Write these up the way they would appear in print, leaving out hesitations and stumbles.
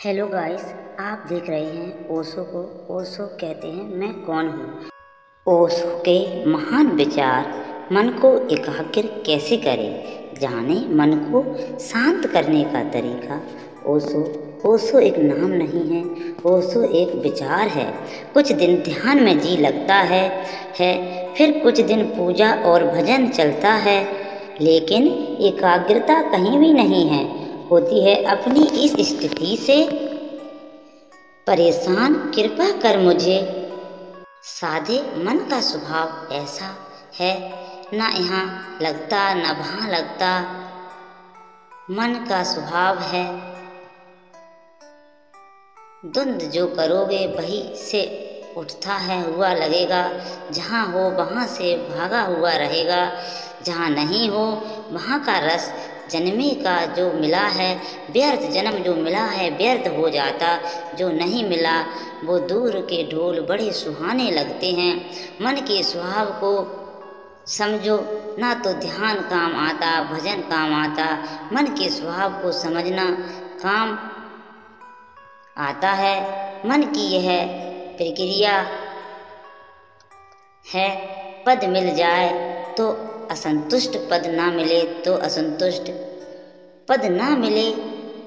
Hello guys, आप देख रहे हैं ओशो को। ओशो कहते हैं मैं कौन हूँ। ओशो के महान विचार मन को एकाग्र कैसे करें, जाने मन को शांत करने का तरीका। ओशो एक नाम नहीं है, ओशो एक विचार है। कुछ दिन ध्यान में जी लगता है फिर कुछ दिन पूजा और भजन चलता है, लेकिन एकाग्रता कहीं भी नहीं है। होती है अपनी इस स्थिति से परेशान, कृपा कर मुझे साधे। मन का स्वभाव ऐसा है, ना यहाँ लगता ना वहाँ लगता। मन का स्वभाव है धुंध, जो करोगे वही से उठता है हुआ लगेगा। जहाँ हो वहाँ से भागा हुआ रहेगा, जहाँ नहीं हो वहाँ का रस जन्मे का जो मिला है व्यर्थ, जन्म जो मिला है व्यर्थ हो जाता। जो नहीं मिला वो दूर के ढोल बड़े सुहाने लगते हैं। मन के स्वभाव को समझो, ना तो ध्यान काम आता भजन काम आता। मन के स्वभाव को समझना काम आता है। मन की यह प्रक्रिया है, पद मिल जाए तो असंतुष्ट, पद ना मिले तो असंतुष्ट, पद ना मिले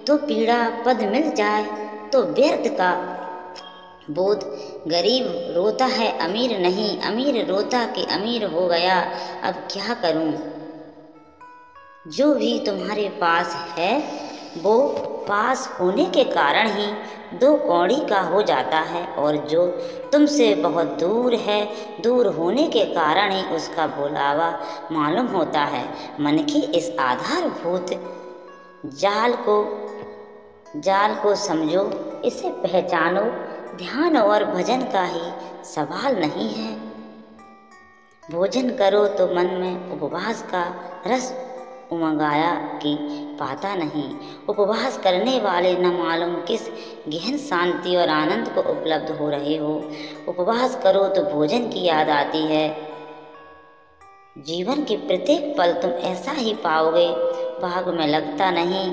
तो पीड़ा, पद मिल जाए तो व्यर्थ का बोध। गरीब रोता है अमीर नहीं, अमीर रोता कि अमीर हो गया, अब क्या करूं। जो भी तुम्हारे पास है वो पास होने के कारण ही दो कौड़ी का हो जाता है, और जो तुमसे बहुत दूर है दूर होने के कारण ही उसका बुलावा मालूम होता है। मन की इस आधारभूत जाल को समझो, इसे पहचानो। ध्यान और भजन का ही सवाल नहीं है। भोजन करो तो मन में उपवास का रस उमगाया कि पाता नहीं। उपवास करने वाले न मालूम किस गहन शांति और आनंद को उपलब्ध हो रहे हो। उपवास करो तो भोजन की याद आती है। जीवन के प्रत्येक पल तुम ऐसा ही पाओगे। भाग में लगता नहीं,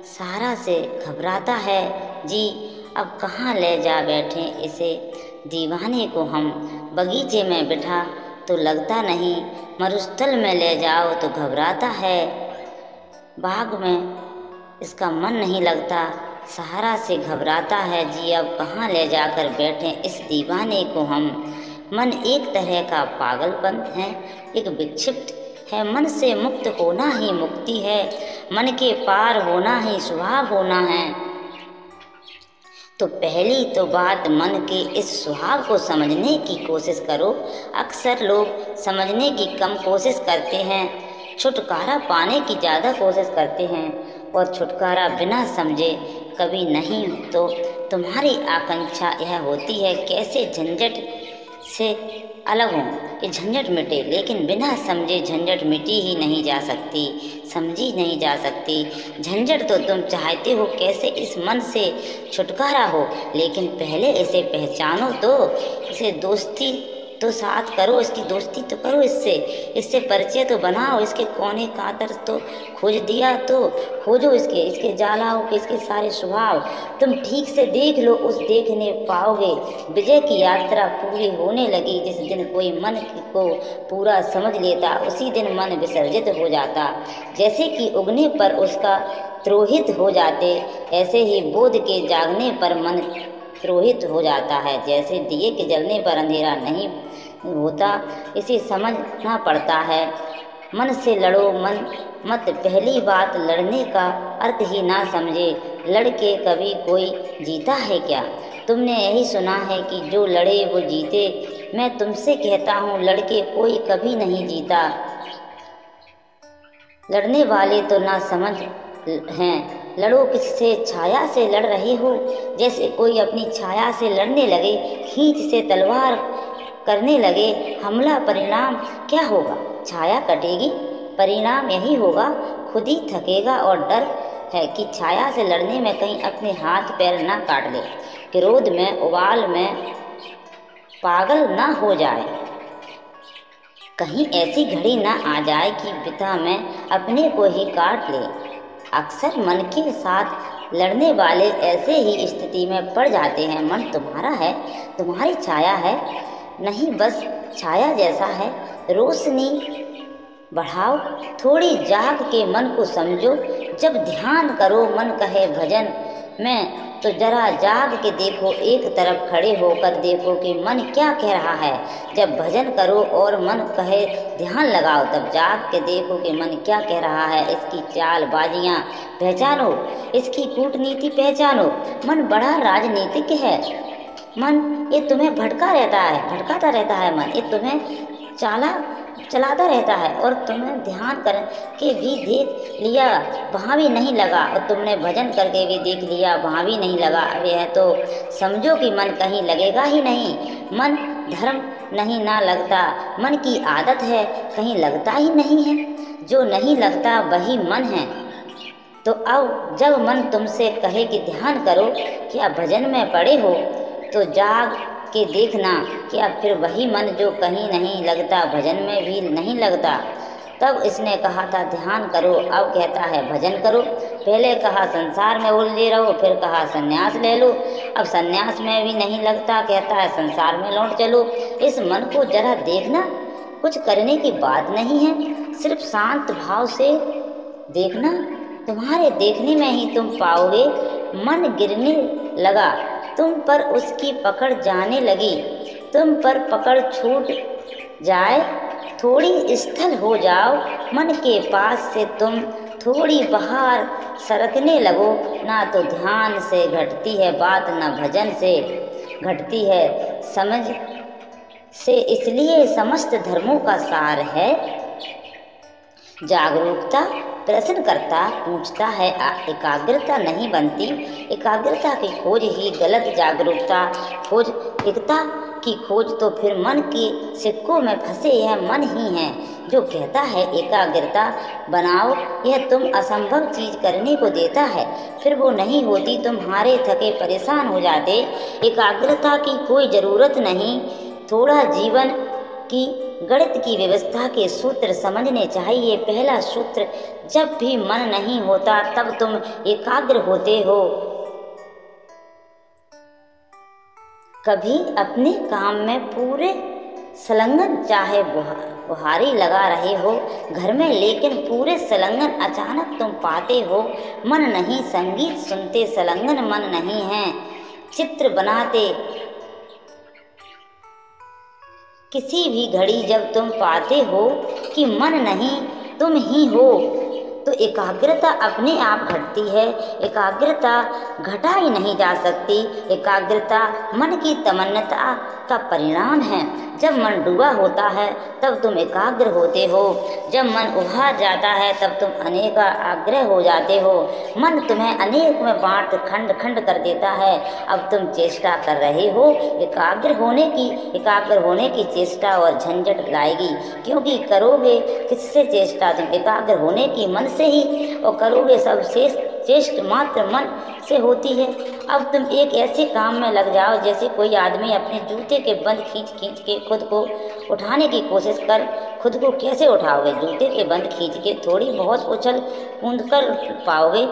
सारा से घबराता है जी। अब कहाँ ले जा बैठे इसे दीवाने को हम। बगीचे में बिठा तो लगता नहीं, मरुस्थल में ले जाओ तो घबराता है। बाग में इसका मन नहीं लगता, सहारा से घबराता है जी। अब कहाँ ले जाकर बैठे इस दीवाने को हम। मन एक तरह का पागलपन है, एक विक्षिप्त है। मन से मुक्त होना ही मुक्ति है, मन के पार होना ही स्वभाव होना है। तो पहली तो बात, मन के इस स्वभाव को समझने की कोशिश करो। अक्सर लोग समझने की कम कोशिश करते हैं, छुटकारा पाने की ज़्यादा कोशिश करते हैं, और छुटकारा बिना समझे कभी नहीं। तो तुम्हारी आकांक्षा यह होती है कैसे झंझट से अलग हो, ये झंझट मिटे, लेकिन बिना समझे झंझट मिटी ही नहीं जा सकती, समझी नहीं जा सकती। झंझट तो तुम चाहते हो कैसे इस मन से छुटकारा हो, लेकिन पहले इसे पहचानो तो, इसे दोस्ती तो साथ करो, इसकी दोस्ती तो करो, इससे परिचय तो बनाओ। इसके कोने कातर तो खोज दिया तो खोजो इसके जालाओं के, इसके सारे स्वभाव तुम ठीक से देख लो। उस देखने पाओगे विजय की यात्रा पूरी होने लगी। जिस दिन कोई मन को पूरा समझ लेता उसी दिन मन विसर्जित हो जाता। जैसे कि उगने पर उसका त्रोहित हो जाते, ऐसे ही बोध के जागने पर मन त्रोहित हो जाता है। जैसे दिए के जलने पर अंधेरा नहीं होता, इसे समझना पड़ता है। मन से लड़ो मत। पहली बात, लड़ने का अर्थ ही ना समझे। लड़के कभी कोई जीता है क्या? तुमने यही सुना है कि जो लड़े वो जीते। मैं तुमसे कहता हूँ, लड़के कोई कभी नहीं जीता। लड़ने वाले तो ना समझ हैं। लड़ो किससे? छाया से लड़ रहे हो। जैसे कोई अपनी छाया से लड़ने लगे, खींच से तलवार करने लगे, हमला परिणाम क्या होगा? छाया कटेगी, परिणाम यही होगा, खुद ही थकेगा। और डर है कि छाया से लड़ने में कहीं अपने हाथ पैर ना काट ले, क्रोध में उबाल में पागल ना हो जाए, कहीं ऐसी घड़ी ना आ जाए कि पिता में अपने को ही काट ले। अक्सर मन के साथ लड़ने वाले ऐसे ही स्थिति में पड़ जाते हैं। मन तुम्हारा है, तुम्हारी छाया है, नहीं बस छाया जैसा है। रोशनी बढ़ाओ, थोड़ी जाग के मन को समझो। जब ध्यान करो मन कहे भजन में, तो जरा जाग के देखो, एक तरफ खड़े होकर देखो कि मन क्या कह रहा है। जब भजन करो और मन कहे ध्यान लगाओ, तब जाग के देखो कि मन क्या कह रहा है। इसकी चालबाजियाँ पहचानो, इसकी कूटनीति पहचानो। मन बड़ा राजनीतिक है। मन ये तुम्हें भटकाता रहता है। मन ये तुम्हें चलाता रहता है, और तुम्हें ध्यान करके भी देख लिया वहाँ भी नहीं लगा, और तुमने भजन करके भी देख लिया वहाँ भी नहीं लगा। अब यह तो समझो कि मन कहीं लगेगा ही नहीं। मन धर्म नहीं ना लगता, मन की आदत है, कहीं लगता ही नहीं है। जो नहीं लगता वही मन है। तो अब जब मन तुमसे कहे कि ध्यान करो, क्या भजन में पड़े हो, तो जाग के देखना कि अब फिर वही मन जो कहीं नहीं लगता, भजन में भी नहीं लगता। तब इसने कहा था ध्यान करो, अब कहता है भजन करो। पहले कहा संसार में उलझे रहो, फिर कहा संन्यास ले लो। अब संन्यास में भी नहीं लगता, कहता है संसार में लौट चलो। इस मन को जरा देखना, कुछ करने की बात नहीं है, सिर्फ शांत भाव से देखना। तुम्हारे देखने में ही तुम पाओगे मन गिरने लगा, तुम पर उसकी पकड़ जाने लगी। तुम पर पकड़ छूट जाए, थोड़ी स्थल हो जाओ मन के पास से, तुम थोड़ी बाहर सरकने लगो। ना तो ध्यान से घटती है बात, ना भजन से घटती है समझ से। इसलिए समस्त धर्मों का सार है जागरूकता। प्रश्न करता पूछता है, एकाग्रता नहीं बनती। एकाग्रता की खोज ही गलत, जागरूकता खोज एकता की खोज। तो फिर मन के सिक्कों में फंसे यह मन ही है जो कहता है एकाग्रता बनाओ। यह तुम असंभव चीज़ करने को देता है, फिर वो नहीं होती, तुम हारे थके परेशान हो जाते। एकाग्रता की कोई ज़रूरत नहीं, थोड़ा जीवन की गणित की व्यवस्था के सूत्र समझने चाहिए। पहला सूत्र, जब भी मन नहीं होता तब तुम एकाग्र होते हो। कभी अपने काम में पूरे संलग्न, चाहे बुहारी लगा रहे हो घर में, लेकिन पूरे संलग्न अचानक तुम पाते हो मन नहीं। संगीत सुनते संलग्न मन नहीं है, चित्र बनाते किसी भी घड़ी जब तुम पाते हो कि मन नहीं तुम ही हो, तो एकाग्रता अपने आप घटती है। एकाग्रता घटा ही नहीं जा सकती। एकाग्रता मन की तमन्नता का परिणाम है। जब मन डूबा होता है तब तुम एकाग्र होते हो, जब मन उभार जाता है तब तुम अनेक आग्रह हो जाते हो। मन तुम्हें अनेक में बांट खंड खंड कर देता है। अब तुम चेष्टा कर रहे हो एकाग्र होने की चेष्टा और झंझट लाएगी, क्योंकि करोगे किससे चेष्टा? तुम एकाग्र होने की मन से ही, और करोगे सब चेष्ट मात्र मन से होती है। अब तुम एक ऐसे काम में लग जाओ जैसे कोई आदमी अपने जूते के बंद खींच के खुद को उठाने की कोशिश कर। खुद को कैसे उठाओगे? जूते के बंद खींच के थोड़ी बहुत उछल कूद कर पाओगे।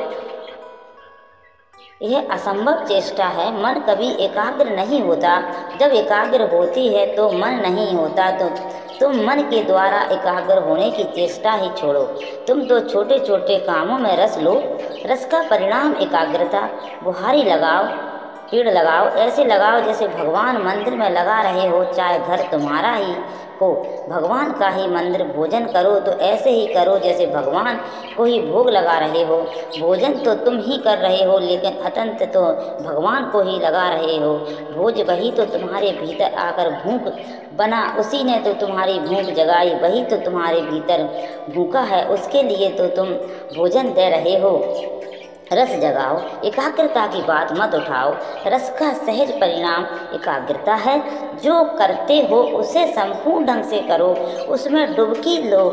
यह असंभव चेष्टा है। मन कभी एकाग्र नहीं होता। जब एकाग्र होती है तो मन नहीं होता। तो तुम मन के द्वारा एकाग्र होने की चेष्टा ही छोड़ो। तुम तो छोटे छोटे कामों में रस लो। रस का परिणाम एकाग्रता। बुहारी लगाओ, पेड़ लगाओ, ऐसे लगाओ जैसे भगवान मंदिर में लगा रहे हो, चाहे घर तुम्हारा ही हो, भगवान का ही मंदिर। भोजन करो तो ऐसे ही करो जैसे भगवान को ही भोग लगा रहे हो। भोजन तो तुम ही कर रहे हो, लेकिन अतंत तो भगवान को ही लगा रहे हो। भोज वही तो तुम्हारे भीतर आकर भूख बना, उसी ने तो तुम्हारी भूख जगाई, वही तो तुम्हारे भीतर भूखा है, उसके लिए तो तुम भोजन दे रहे हो। रस जगाओ, एकाग्रता की बात मत उठाओ। रस का सहज परिणाम एकाग्रता है। जो करते हो उसे संपूर्ण ढंग से करो, उसमें डुबकी लो।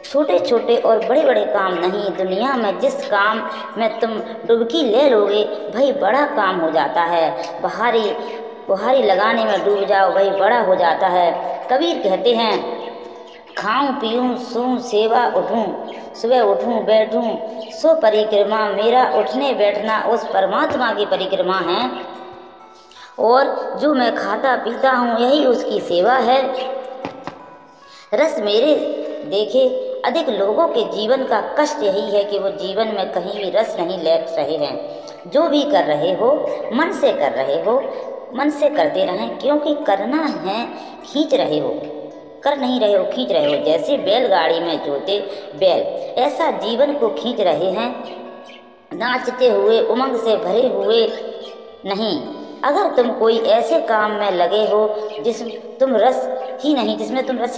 छोटे छोटे और बड़े बड़े काम नहीं, दुनिया में जिस काम में तुम डुबकी ले लोगे वही बड़ा काम हो जाता है। बुहारी लगाने में डूब जाओ, वही बड़ा हो जाता है। कबीर कहते हैं, खाऊं पीऊं सोऊं सेवा उठूं, सुबह उठूं बैठूं सो परिक्रमा, मेरा उठने बैठना उस परमात्मा की परिक्रमा है। और जो मैं खाता पीता हूँ यही उसकी सेवा है। रस मेरे देखे अधिक लोगों के जीवन का कष्ट यही है कि वो जीवन में कहीं भी रस नहीं ले रहे हैं। जो भी कर रहे हो मन से कर रहे हो, मन से करते रहें, क्योंकि करना है, खींच रहे हो, कर नहीं रहे हो, खींच रहे हो। जैसे बैलगाड़ी में जोते बैल, ऐसा जीवन को खींच रहे हैं, नाचते हुए, उमंग से भरे हुए नहीं। अगर तुम कोई ऐसे काम में लगे हो जिसमें तुम रस ही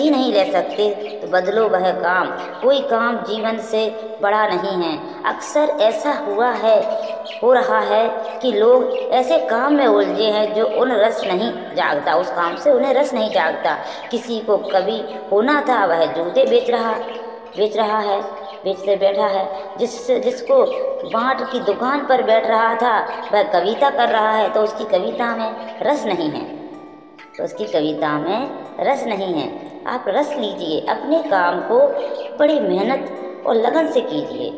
नहीं ले सकते, तो बदलो वह काम। कोई काम जीवन से बड़ा नहीं है। अक्सर ऐसा हो रहा है कि लोग ऐसे काम में उलझे हैं जो उन रस नहीं जागता, उस काम से उन्हें रस नहीं जागता। किसी को कवि होना था, वह जूते बेच रहा है, बेचते बैठा है। जिसको बाट की दुकान पर बैठ रहा था, वह कविता कर रहा है, तो उसकी कविता में रस नहीं है। आप रस लीजिए, अपने काम को बड़ी मेहनत और लगन से कीजिए।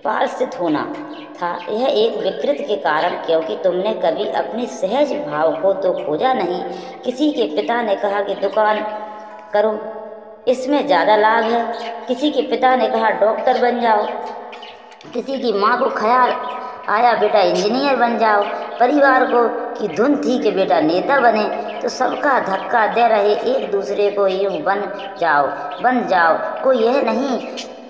पारसित होना था यह एक विकृत के कारण, क्योंकि तुमने कभी अपने सहज भाव को तो खोजा नहीं। किसी के पिता ने कहा कि दुकान करो, इसमें ज़्यादा लाभ है। किसी के पिता ने कहा डॉक्टर बन जाओ। किसी की माँ को ख्याल आया बेटा इंजीनियर बन जाओ। परिवार को की धुन थी कि बेटा नेता बने, तो सबका धक्का दे रहे एक दूसरे को यूँ बन जाओ। कोई यह नहीं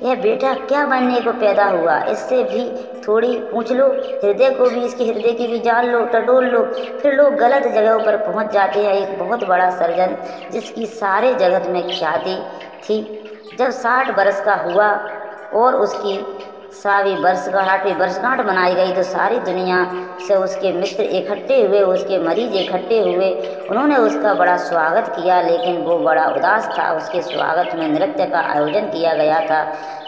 यह बेटा क्या बनने को पैदा हुआ, इससे भी थोड़ी पूछ लो, हृदय को भी, इसके हृदय की भी जान लो, टटोल लो। फिर लोग गलत जगहों पर पहुंच जाते हैं। एक बहुत बड़ा सर्जन जिसकी सारे जगत में ख्याति थी, जब 60 बरस का हुआ और उसकी 60वीं वर्षगांठ मनाई गई, तो सारी दुनिया से उसके मित्र इकट्ठे हुए, उसके मरीज इकट्ठे हुए। उन्होंने उसका बड़ा स्वागत किया, लेकिन वो बड़ा उदास था। उसके स्वागत में नृत्य का आयोजन किया गया था।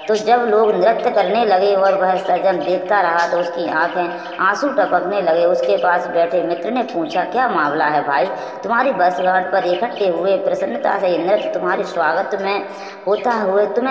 तो जब लोग नृत्य करने लगे और वह सर्जन देखता रहा, तो उसकी आंखें आंसू टपकने लगे। उसके पास बैठे मित्र ने पूछा, क्या मामला है भाई, तुम्हारी वर्षगांठ पर इकट्ठे हुए प्रसन्नता से नृत्य तुम्हारे स्वागत में होता हुए तुम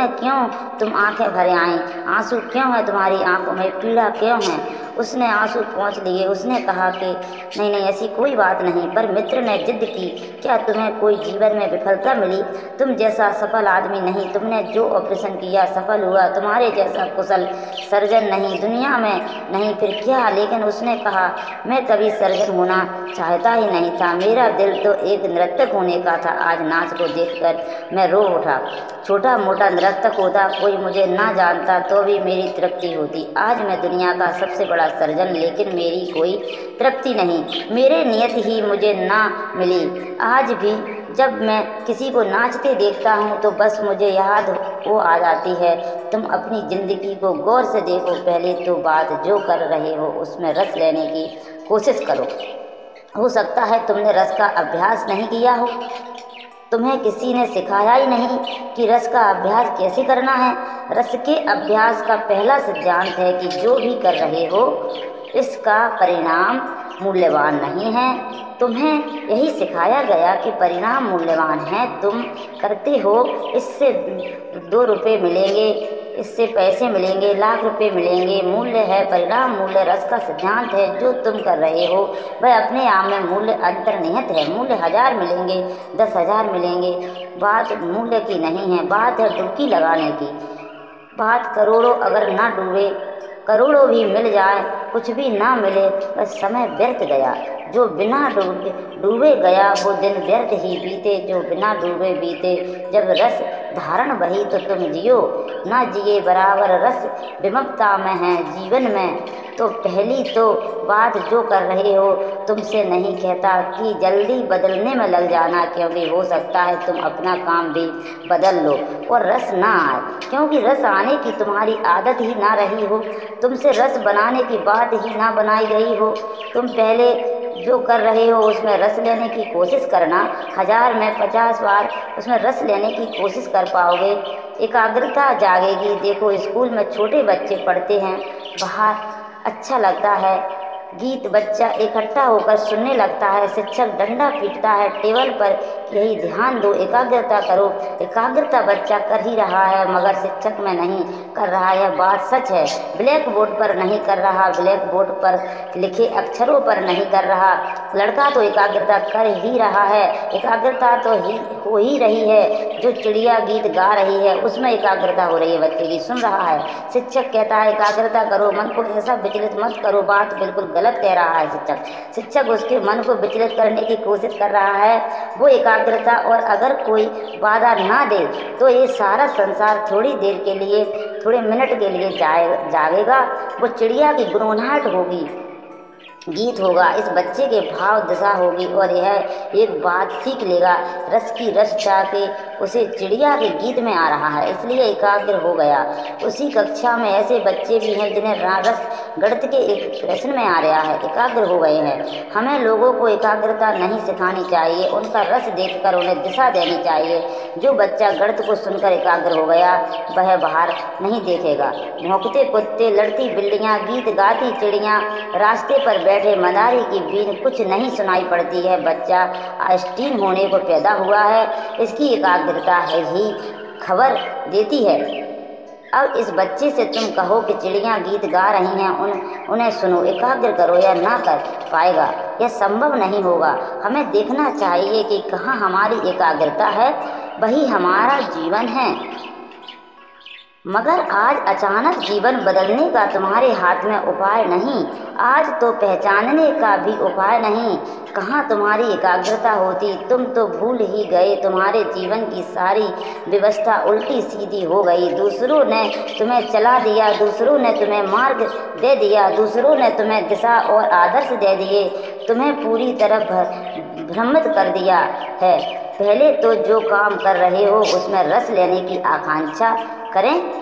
आंखें भरे आई, आंसू क्यों है तुम्हारी आंखों में, पीड़ा क्यों है? उसने आंसू पोंछ लिए। उसने कहा कि नहीं ऐसी कोई बात नहीं। पर मित्र ने जिद की, क्या तुम्हें कोई जीवन में विफलता मिली? तुम जैसा सफल आदमी नहीं, तुमने जो ऑपरेशन किया सफल हुआ, तुम्हारे जैसा कुशल सर्जन नहीं दुनिया में नहीं, फिर क्या? लेकिन उसने कहा, मैं कभी सर्जन होना चाहता ही नहीं था, मेरा दिल तो एक नृत्यक होने का था। आज नाच को देखकर मैं रो उठा। छोटा मोटा नृत्यक होता, कोई मुझे ना जानता तो भी मेरी तृप्ति होती। आज मैं दुनिया का सबसे बड़ा सर्जन, लेकिन मेरी कोई तृप्ति नहीं, मेरे नियत ही मुझे ना मिली। आज भी जब मैं किसी को नाचते देखता हूँ तो बस मुझे याद वो आ जाती है। तुम अपनी ज़िंदगी को गौर से देखो, पहले तो बात जो कर रहे हो उसमें रस लेने की कोशिश करो। हो सकता है तुमने रस का अभ्यास नहीं किया हो, तुम्हें किसी ने सिखाया ही नहीं कि रस का अभ्यास कैसे करना है। रस के अभ्यास का पहला सिद्धांत है कि जो भी कर रहे हो इसका परिणाम मूल्यवान नहीं है। तुम्हें यही सिखाया गया कि परिणाम मूल्यवान है। तुम करते हो, इससे 2 रुपये मिलेंगे, इससे पैसे मिलेंगे, लाख रुपए मिलेंगे। मूल्य है परिणाम, मूल्य रस का सिद्धांत है। जो तुम कर रहे हो वह अपने आप में मूल्य अंतर्निहित है। मूल्य 1000 मिलेंगे, 10,000 मिलेंगे, बात मूल्य की नहीं है, बात है डुबकी लगाने की। बात करोड़ों अगर ना डूबे, करोड़ों भी मिल जाए, कुछ भी ना मिले, बस समय व्यर्थ गया। जो बिना डूबे गया वो दिन व्यर्थ ही बीते, जो बिना डूबे बीते। जब रस धारण बही तो तुम जियो, ना जिए बराबर रस विमुक्ता में है जीवन में। तो पहली तो बात जो कर रहे हो, तुमसे नहीं कहता कि जल्दी बदलने में लग जाना, क्योंकि हो सकता है तुम अपना काम भी बदल लो और रस ना आए, क्योंकि रस आने की तुम्हारी आदत ही ना रही हो, तुमसे रस बनाने की बात ही ना बनाई गई हो। तुम पहले जो कर रहे हो उसमें रस लेने की कोशिश करना, 1000 में 50 बार उसमें रस लेने की कोशिश कर पाओगे, एकाग्रता जागेगी। देखो स्कूल में छोटे बच्चे पढ़ते हैं, बाहर अच्छा लगता है, गीत बच्चा इकट्ठा होकर सुनने लगता है। शिक्षक डंडा पीटता है टेबल पर, यही ध्यान दो, एकाग्रता करो। एकाग्रता बच्चा कर ही रहा है, मगर शिक्षक में नहीं कर रहा। यह बात सच है। ब्लैक बोर्ड पर नहीं कर रहा, ब्लैक बोर्ड पर लिखे अक्षरों पर नहीं कर रहा। लड़का तो एकाग्रता कर ही रहा है। एकाग्रता तो हो ही रही है। जो चिड़िया गीत गा रही है उसमें एकाग्रता हो रही है, बच्चे की सुन रहा है। शिक्षक कहता है एकाग्रता करो, मन को ऐसा विचलित मत करो। बात बिल्कुल गलत कह रहा है शिक्षक उसके मन को विचलित करने की कोशिश कर रहा है। वो एकाग्रता, और अगर कोई बाधा ना दे तो ये सारा संसार थोड़ी देर के लिए, थोड़े मिनट के लिए जागेगा। वो चिड़िया की गुनगुनाहट होगी, गीत होगा, इस बच्चे के भाव दिशा होगी, और यह एक बात सीख लेगा। रस की रस चाह के उसे चिड़िया के गीत में आ रहा है, इसलिए एकाग्र हो गया। उसी कक्षा में ऐसे बच्चे भी हैं जिन्हें रस गणित के एक प्रश्न में आ रहा है, एकाग्र हो गए हैं। हमें लोगों को एकाग्रता नहीं सिखानी चाहिए, उनका रस देखकर उन्हें दिशा देनी चाहिए। जो बच्चा गणित को सुनकर एकाग्र हो गया वह बाहर नहीं देखेगा। भौंकते कुत्ते, लड़ती बिल्लियाँ, गीत गाती चिड़ियाँ, रास्ते पर बैठे मदारी की बीन कुछ नहीं सुनाई पड़ती है। बच्चा आइंस्टीन होने को पैदा हुआ है, इसकी एकाग्रता है ही खबर देती है। अब इस बच्चे से तुम कहो कि चिड़ियाँ गीत गा रही हैं, उन्हें सुनो, एकाग्र करो, या ना कर पाएगा। यह संभव नहीं होगा। हमें देखना चाहिए कि कहाँ हमारी एकाग्रता है, वही हमारा जीवन है। मगर आज अचानक जीवन बदलने का तुम्हारे हाथ में उपाय नहीं, आज तो पहचानने का भी उपाय नहीं। कहाँ तुम्हारी एकाग्रता होती, तुम तो भूल ही गए। तुम्हारे जीवन की सारी व्यवस्था उल्टी सीधी हो गई। दूसरों ने तुम्हें चला दिया, दूसरों ने तुम्हें मार्ग दे दिया, दूसरों ने तुम्हें दिशा और आदर्श दे दिए, तुम्हें पूरी तरह भ्रमित कर दिया है। पहले तो जो काम कर रहे हो उसमें रस लेने की आकांक्षा करें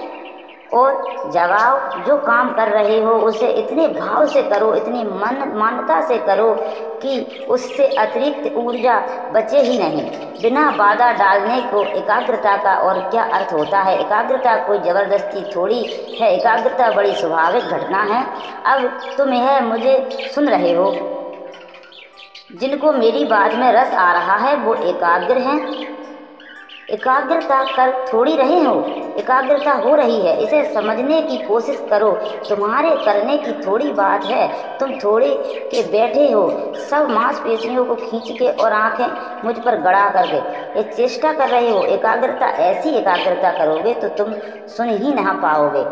और जगाओ। जो काम कर रहे हो उसे इतने भाव से करो, इतनी मान्यता से करो कि उससे अतिरिक्त ऊर्जा बचे ही नहीं। बिना बाधा डालने को एकाग्रता का और क्या अर्थ होता है। एकाग्रता कोई ज़बरदस्ती थोड़ी है, एकाग्रता बड़ी स्वाभाविक घटना है। अब तुम यह मुझे सुन रहे हो, जिनको मेरी बात में रस आ रहा है वो एकाग्र हैं। एकाग्रता कर थोड़ी रहे हो, एकाग्रता हो रही है, इसे समझने की कोशिश करो। तुम्हारे करने की थोड़ी बात है, तुम थोड़े के बैठे हो, सब मांसपेशियों को खींच के और आंखें मुझ पर गड़ा करके ये चेष्टा कर रहे हो। एकाग्रता, ऐसी एकाग्रता करोगे तो तुम सुन ही ना पाओगे।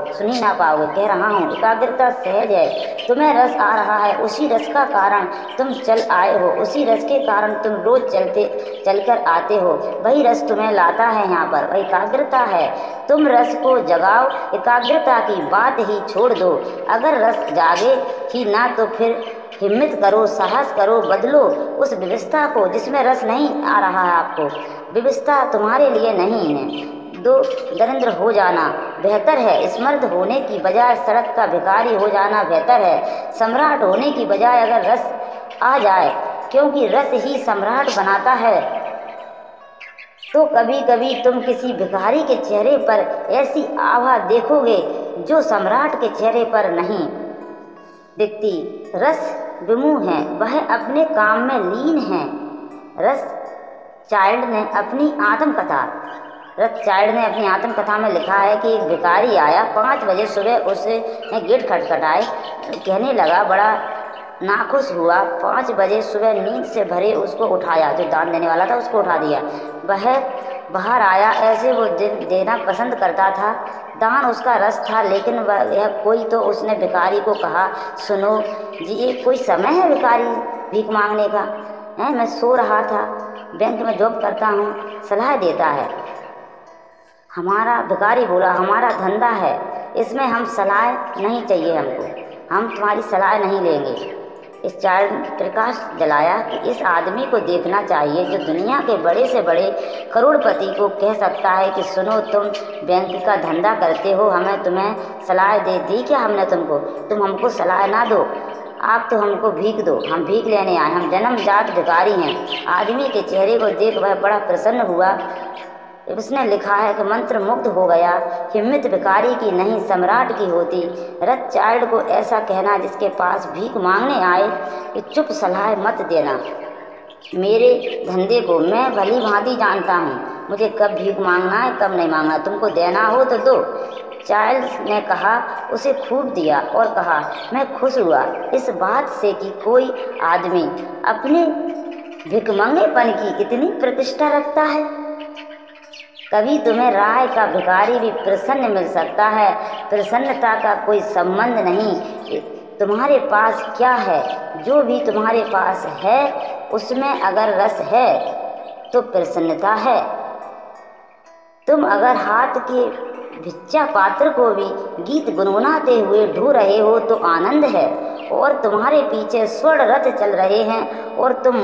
कह रहा हूँ एकाग्रता सहज है, तुम्हें रस आ रहा है, उसी रस का कारण तुम चल आए हो, उसी रस के कारण तुम रोज चलकर आते हो, वही रस तुम्हें लाता है यहाँ पर, वही एकाग्रता है। तुम रस को जगाओ, एकाग्रता की बात ही छोड़ दो। अगर रस जागे ही ना तो फिर हिम्मत करो, साहस करो, बदलो उस व्यवस्था को जिसमें रस नहीं आ रहा है आपको। व्यवस्था तुम्हारे लिए नहीं है। दरिद्र हो जाना बेहतर है, स्मर्थ होने की बजाय सड़क का भिखारी हो जाना बेहतर है। सम्राट होने की बजाय अगर रस आ जाए, क्योंकि रस ही सम्राट बनाता है, तो कभी कभी तुम किसी भिखारी के चेहरे पर ऐसी आभा देखोगे जो सम्राट के चेहरे पर नहीं दिखती। रस विमुख है, वह अपने काम में लीन है। रस चाइल्ड ने अपनी आत्मकथा में लिखा है कि एक भिखारी आया, 5 बजे सुबह उसने गेट खटखटाए, कहने लगा, बड़ा नाखुश हुआ। 5 बजे सुबह नींद से भरे उसको उठाया, जो दान देने वाला था उसको उठा दिया। वह बाहर आया, ऐसे वो देना पसंद करता था, दान उसका रस था, लेकिन वह कोई तो उसने भिखारी को कहा, सुनो जी, ये कोई समय है भिखारी भीख मांगने का? मैं सो रहा था, बैंक में जॉब करता हूँ, सलाह देता है। हमारा भिखारी बोला, हमारा धंधा है, इसमें हम सलाह नहीं चाहिए, हम तुम्हारी सलाह नहीं लेंगे। इस चाइल्ड प्रकाश जलाया कि इस आदमी को देखना चाहिए जो दुनिया के बड़े से बड़े करोड़पति को कह सकता है कि सुनो, तुम बैंक का धंधा करते हो, हमें तुम्हें सलाह दे दी क्या हमने तुमको? तुम हमको सलाह ना दो, आप तो हमको भीख दो, हम भीख लेने आए, हम जन्मजात भिखारी हैं। आदमी के चेहरे को देख वह बड़ा प्रसन्न हुआ। उसने लिखा है कि मंत्र मुग्ध हो गया, हिम्मत भिखारी की नहीं सम्राट की होती। रथ चाइल्ड को ऐसा कहना जिसके पास भीख मांगने आए कि चुप सलाह मत देना। मेरे धंधे को मैं भली भांति जानता हूँ, मुझे कब भीख मांगना है कब नहीं मांगना, तुमको देना हो तो दो। चाइल्ड ने कहा, उसे खूब दिया और कहा, मैं खुश हुआ इस बात से कि कोई आदमी अपने भिखमंगेपन की इतनी प्रतिष्ठा रखता है। कभी तुम्हें राह का भिखारी भी प्रसन्न मिल सकता है, प्रसन्नता का कोई संबंध नहीं। तुम्हारे पास क्या है, जो भी तुम्हारे पास है उसमें अगर रस है तो प्रसन्नता है। तुम अगर हाथ के भिक्षा पात्र को भी गीत गुनगुनाते हुए ढो रहे हो तो आनंद है, और तुम्हारे पीछे स्वर्ण रथ चल रहे हैं और तुम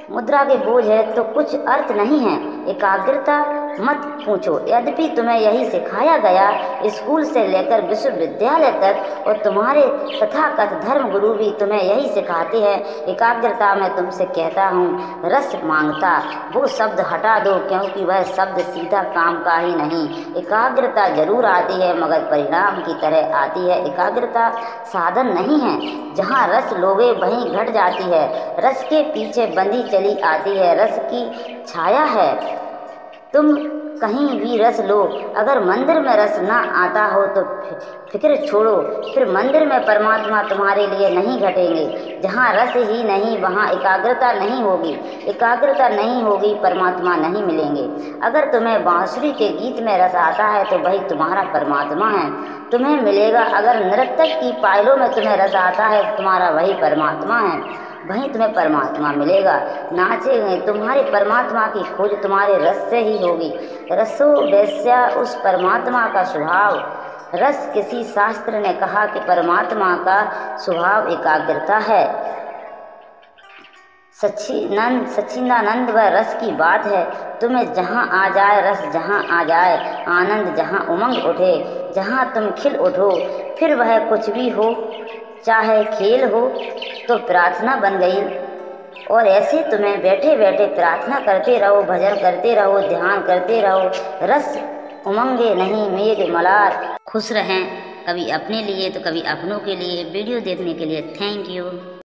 मुद्रा के बोझ है तो कुछ अर्थ नहीं है। एकाग्रता मत पूछो, यद्यपि तुम्हें यही सिखाया गया स्कूल से लेकर विश्वविद्यालय तक, और तुम्हारे तथाकथित धर्म गुरु भी तुम्हें यही सिखाते हैं। एकाग्रता मैं तुमसे कहता हूँ, रस मांगता वो शब्द हटा दो, क्योंकि वह शब्द सीधा काम का ही नहीं। एकाग्रता जरूर आती है मगर परिणाम की तरह आती है। एकाग्रता साधन नहीं है, जहाँ रस लोगे वहीं घट जाती है। रस के पीछे बंदी चली आती है, रस की छाया है। तुम कहीं भी रस लो, अगर मंदिर में रस ना आता हो तो फिक्र छोड़ो, फिर मंदिर में परमात्मा तुम्हारे लिए नहीं घटेंगे। जहाँ रस ही नहीं वहाँ एकाग्रता नहीं होगी, एकाग्रता नहीं होगी परमात्मा नहीं मिलेंगे। अगर तुम्हें बांसुरी के गीत में रस आता है तो वही तुम्हारा परमात्मा है, तुम्हें मिलेगा। अगर नर्तक की पायलों में तुम्हें रस आता है तुम्हारा वही परमात्मा है, वहीं तुम्हें परमात्मा मिलेगा। नाचेंगे, तुम्हारे परमात्मा की खोज तुम्हारे रस से ही होगी। रसो वैस्या उस परमात्मा का स्वभाव। रस किसी शास्त्र ने कहा कि परमात्मा का स्वभाव एकाग्रता है। सच्चिदानंद व रस की बात है। तुम्हें जहाँ आ जाए रस, जहाँ आ जाए आनंद, जहाँ उमंग उठे, जहाँ तुम खिल उठो, फिर वह कुछ भी हो, चाहे खेल हो तो प्रार्थना बन गई। और ऐसे तुम्हें बैठे बैठे प्रार्थना करते रहो, भजन करते रहो, ध्यान करते रहो। रस उमंगे नहीं मेघ मलार। खुश रहें, कभी अपने लिए तो कभी अपनों के लिए। वीडियो देखने के लिए थैंक यू।